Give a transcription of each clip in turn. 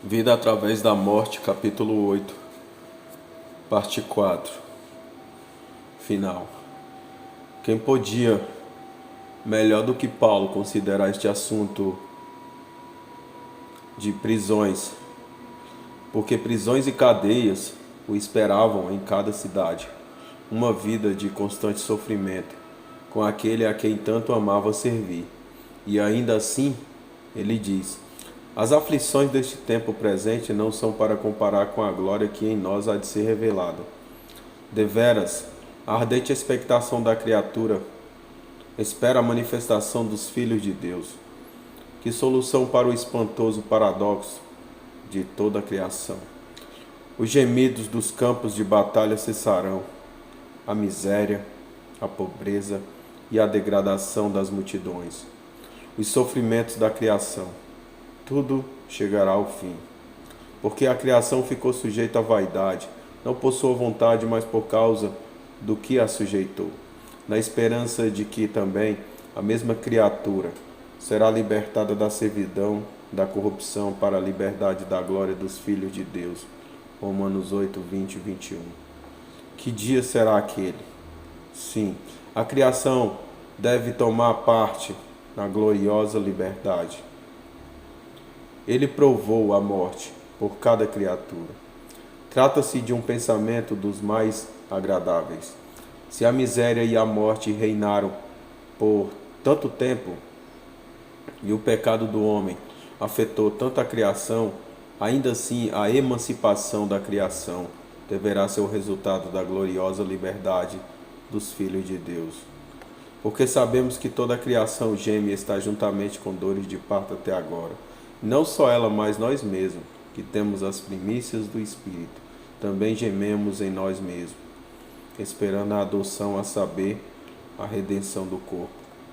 Vida através da morte, capítulo 8, parte 4. Final. Quem podia, melhor do que Paulo, considerar este assunto de prisões, porque prisões e cadeias o esperavam em cada cidade, uma vida de constante sofrimento, com aquele a quem tanto amava servir. E ainda assim, ele diz: as aflições deste tempo presente não são para comparar com a glória que em nós há de ser revelada. Deveras, a ardente expectação da criatura espera a manifestação dos filhos de Deus. Que solução para o espantoso paradoxo de toda a criação! Os gemidos dos campos de batalha cessarão. A miséria, a pobreza e a degradação das multidões. Os sofrimentos da criação. Tudo chegará ao fim. Porque a criação ficou sujeita à vaidade, não por sua vontade, mas por causa do que a sujeitou, na esperança de que também a mesma criatura será libertada da servidão, da corrupção, para a liberdade da glória dos filhos de Deus. Romanos 8, 20 e 21. Que dia será aquele? Sim, a criação deve tomar parte na gloriosa liberdade. Ele provou a morte por cada criatura. Trata-se de um pensamento dos mais agradáveis. Se a miséria e a morte reinaram por tanto tempo e o pecado do homem afetou tanto a criação, ainda assim a emancipação da criação deverá ser o resultado da gloriosa liberdade dos filhos de Deus. Porque sabemos que toda a criação geme e está juntamente com dores de parto até agora. Não só ela, mas nós mesmos, que temos as primícias do Espírito, também gememos em nós mesmos, esperando a adoção, a saber, a redenção do corpo.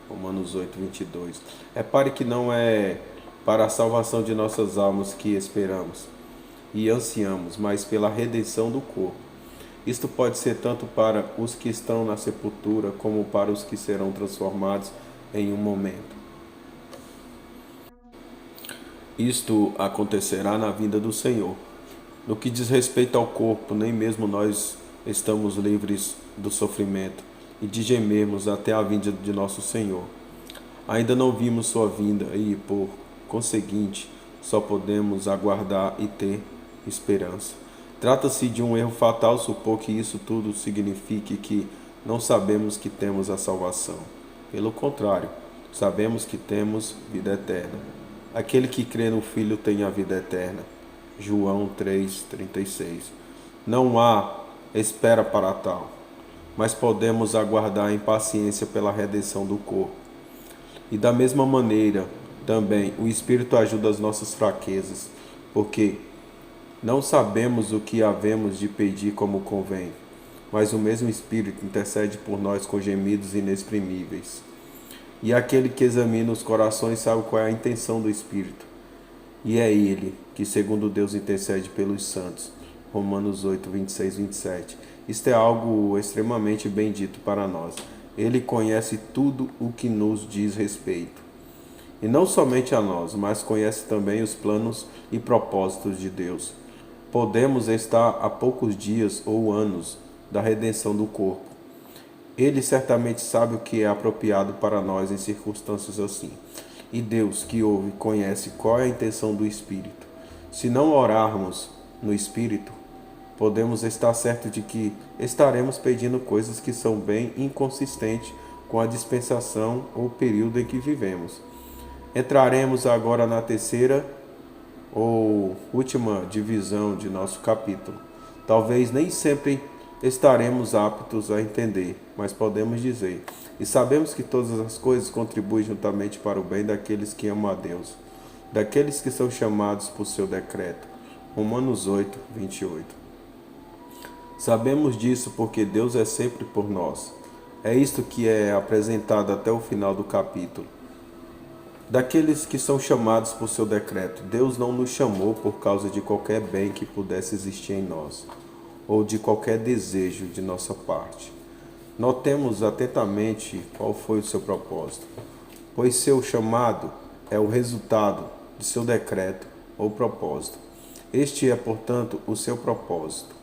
Romanos 8, 22. Repare que não é para a salvação de nossas almas que esperamos e ansiamos, mas pela redenção do corpo. Isto pode ser tanto para os que estão na sepultura, como para os que serão transformados em um momento. Isto acontecerá na vinda do Senhor. No que diz respeito ao corpo, nem mesmo nós estamos livres do sofrimento e de gemermos até a vinda de nosso Senhor. Ainda não vimos sua vinda e, por conseguinte, só podemos aguardar e ter esperança. Trata-se de um erro fatal supor que isso tudo signifique que não sabemos que temos a salvação. Pelo contrário, sabemos que temos vida eterna. Aquele que crê no Filho tem a vida eterna. João 3,36. Não há espera para tal, mas podemos aguardar em paciência pela redenção do corpo. E da mesma maneira, também, o Espírito ajuda as nossas fraquezas, porque não sabemos o que havemos de pedir como convém, mas o mesmo Espírito intercede por nós com gemidos inexprimíveis. E aquele que examina os corações sabe qual é a intenção do Espírito. E é Ele que, segundo Deus, intercede pelos santos. Romanos 8, 26 e 27. Isto é algo extremamente bendito para nós. Ele conhece tudo o que nos diz respeito. E não somente a nós, mas conhece também os planos e propósitos de Deus. Podemos estar a poucos dias ou anos da redenção do corpo. Ele certamente sabe o que é apropriado para nós em circunstâncias assim. E Deus, que ouve, conhece qual é a intenção do Espírito. Se não orarmos no Espírito, podemos estar certos de que estaremos pedindo coisas que são bem inconsistentes com a dispensação ou período em que vivemos. Entraremos agora na terceira ou última divisão de nosso capítulo. Talvez nem sempre estaremos aptos a entender, mas podemos dizer: e sabemos que todas as coisas contribuem juntamente para o bem daqueles que amam a Deus, daqueles que são chamados por seu decreto. Romanos 8, 28. Sabemos disso porque Deus é sempre por nós. É isto que é apresentado até o final do capítulo. Daqueles que são chamados por seu decreto, Deus não nos chamou por causa de qualquer bem que pudesse existir em nós, ou de qualquer desejo de nossa parte. Notemos atentamente qual foi o seu propósito, pois seu chamado é o resultado de seu decreto ou propósito. Este é, portanto, o seu propósito.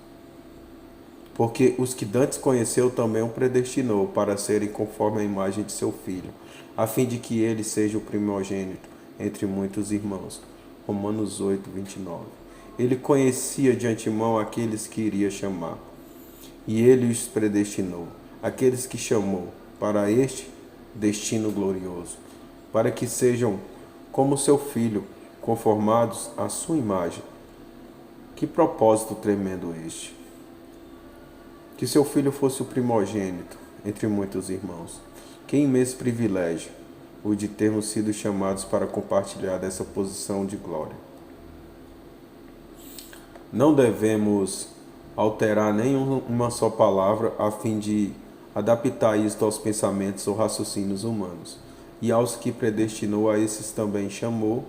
Porque os que dantes conheceu também o predestinou para serem conforme a imagem de seu filho, a fim de que ele seja o primogênito entre muitos irmãos. Romanos 8, 29. Ele conhecia de antemão aqueles que iria chamar, e ele os predestinou, aqueles que chamou, para este destino glorioso, para que sejam como seu filho, conformados à sua imagem. Que propósito tremendo este! Que seu filho fosse o primogênito entre muitos irmãos. Que imenso privilégio o de termos sido chamados para compartilhar dessa posição de glória. Não devemos alterar nenhuma só palavra a fim de adaptar isto aos pensamentos ou raciocínios humanos. E aos que predestinou, a esses também chamou,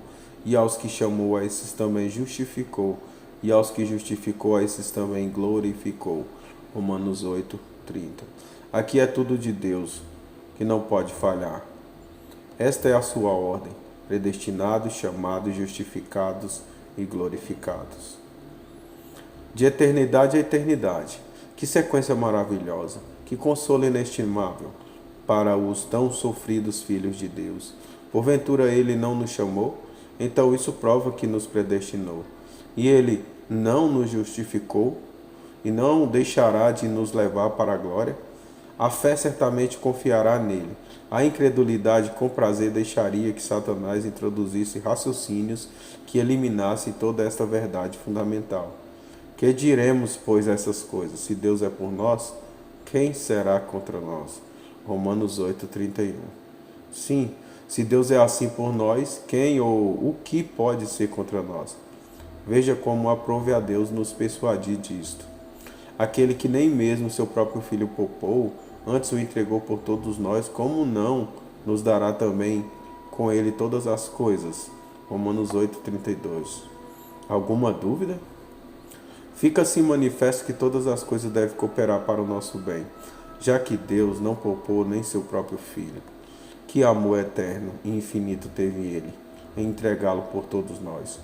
e aos que chamou, a esses também justificou, e aos que justificou, a esses também glorificou. Romanos 8, 30. Aqui é tudo de Deus, que não pode falhar. Esta é a sua ordem: predestinados, chamados, justificados e glorificados. De eternidade a eternidade. Que sequência maravilhosa, que consolo inestimável para os tão sofridos filhos de Deus. Porventura ele não nos chamou? Então isso prova que nos predestinou. E ele não nos justificou? E não deixará de nos levar para a glória? A fé certamente confiará nele. A incredulidade com prazer deixaria que Satanás introduzisse raciocínios que eliminassem toda esta verdade fundamental. Que diremos, pois, essas coisas? Se Deus é por nós, quem será contra nós? Romanos 8, 31. Sim, se Deus é assim por nós, quem ou o que pode ser contra nós? Veja como aprove a Deus nos persuadir disto. Aquele que nem mesmo seu próprio filho poupou, antes o entregou por todos nós, como não nos dará também com ele todas as coisas? Romanos 8, 32. Alguma dúvida? Fica assim manifesto que todas as coisas devem cooperar para o nosso bem, já que Deus não poupou nem seu próprio filho. Que amor eterno e infinito teve ele em entregá-lo por todos nós.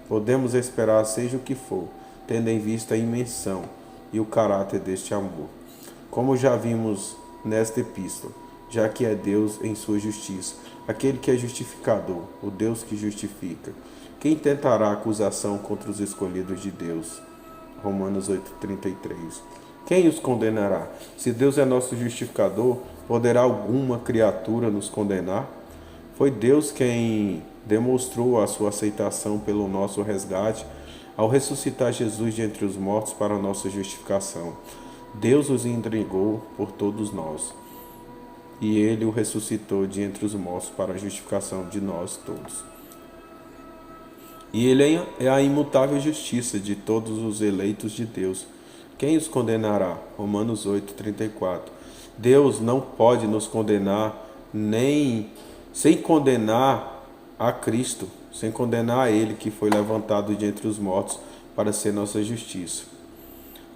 Podemos esperar seja o que for, tendo em vista a imensão e o caráter deste amor. Como já vimos nesta epístola, já que é Deus em sua justiça, aquele que é justificador, o Deus que justifica. Quem tentará acusação contra os escolhidos de Deus? Romanos 8:33. Quem os condenará? Se Deus é nosso justificador, poderá alguma criatura nos condenar? Foi Deus quem demonstrou a sua aceitação pelo nosso resgate ao ressuscitar Jesus de entre os mortos para a nossa justificação. Deus os entregou por todos nós, e ele o ressuscitou de entre os mortos para a justificação de nós todos. E ele é a imutável justiça de todos os eleitos de Deus. Quem os condenará? Romanos 8, 34. Deus não pode nos condenar nem sem condenar a Cristo, sem condenar a ele que foi levantado de entre os mortos para ser nossa justiça.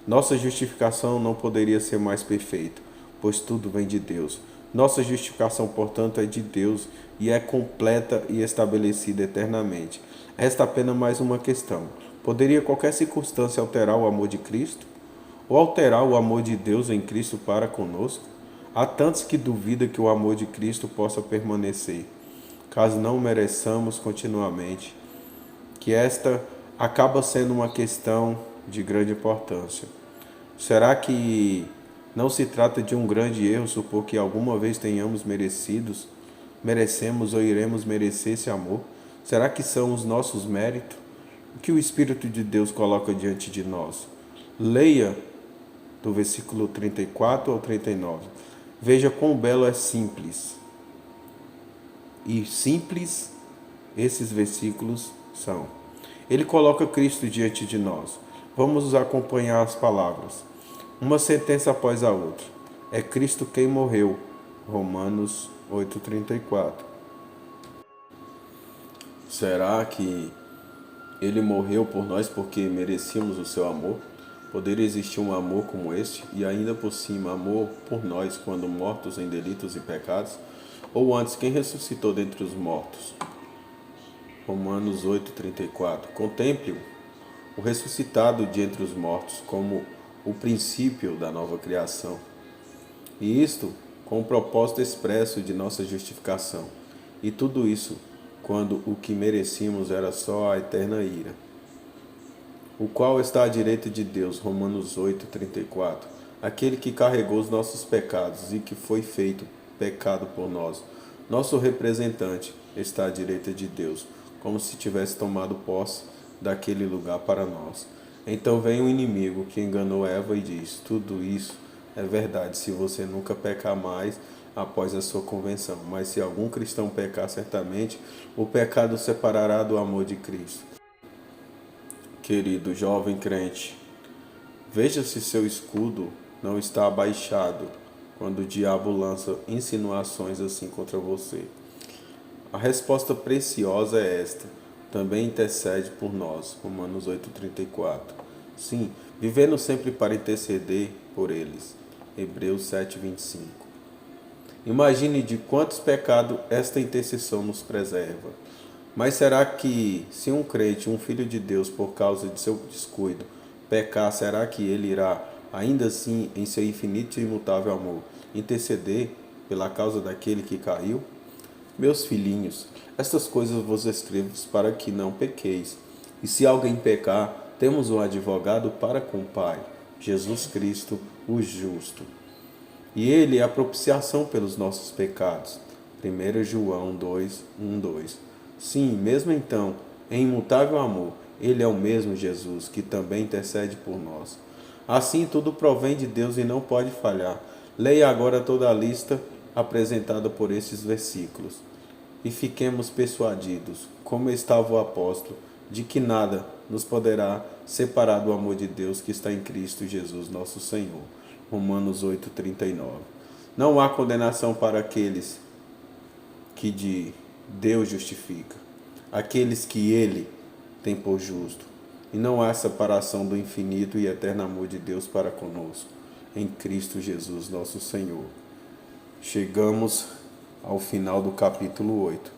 Nossa justificação não poderia ser mais perfeita, pois tudo vem de Deus. Nossa justificação, portanto, é de Deus e é completa e estabelecida eternamente. Resta apenas mais uma questão. Poderia qualquer circunstância alterar o amor de Cristo? Ou alterar o amor de Deus em Cristo para conosco? Há tantos que duvidam que o amor de Cristo possa permanecer, caso não mereçamos continuamente, que esta acaba sendo uma questão de grande importância. Será que não se trata de um grande erro supor que alguma vez merecemos ou iremos merecer esse amor? Será que são os nossos méritos? O que o Espírito de Deus coloca diante de nós? Leia do versículo 34 ao 39. Veja quão belo é simples. E simples esses versículos são. Ele coloca Cristo diante de nós. Vamos acompanhar as palavras, uma sentença após a outra. É Cristo quem morreu. Romanos 8:34. Será que ele morreu por nós porque merecíamos o seu amor? Poderia existir um amor como este e ainda por cima amor por nós quando mortos em delitos e pecados? Ou antes, quem ressuscitou dentre os mortos? Romanos 8:34. Contemple-o o ressuscitado de entre os mortos, como o princípio da nova criação. E isto com o propósito expresso de nossa justificação. E tudo isso quando o que merecíamos era só a eterna ira, o qual está à direita de Deus, Romanos 8:34, aquele que carregou os nossos pecados e que foi feito pecado por nós. Nosso representante está à direita de Deus, como se tivesse tomado posse daquele lugar para nós. Então vem o inimigo que enganou Eva e diz: tudo isso é verdade se você nunca pecar mais após a sua convenção. Mas se algum cristão pecar, certamente o pecado o separará do amor de Cristo. Querido jovem crente, veja se seu escudo não está abaixado quando o diabo lança insinuações assim contra você. A resposta preciosa é esta: também intercede por nós. Romanos 8:34. Sim, vivendo sempre para interceder por eles. Hebreus 7:25. Imagine de quantos pecados esta intercessão nos preserva. Mas será que, se um crente, um filho de Deus, por causa de seu descuido, pecar, será que ele irá, ainda assim, em seu infinito e imutável amor, interceder pela causa daquele que caiu? Meus filhinhos, estas coisas vos escrevo para que não pequeis. E se alguém pecar, temos um advogado para com o Pai, Jesus Cristo, o justo. E ele é a propiciação pelos nossos pecados. 1 João 2:1-2. Sim, mesmo então, em imutável amor, ele é o mesmo Jesus, que também intercede por nós. Assim, tudo provém de Deus e não pode falhar. Leia agora toda a lista apresentada por esses versículos. E fiquemos persuadidos, como estava o apóstolo, de que nada nos poderá separar do amor de Deus que está em Cristo Jesus, nosso Senhor. Romanos 8:39. Não há condenação para aqueles que de Deus justifica, aqueles que Ele tem por justo. E não há separação do infinito e eterno amor de Deus para conosco, em Cristo Jesus, nosso Senhor. Chegamos ao final do capítulo 8.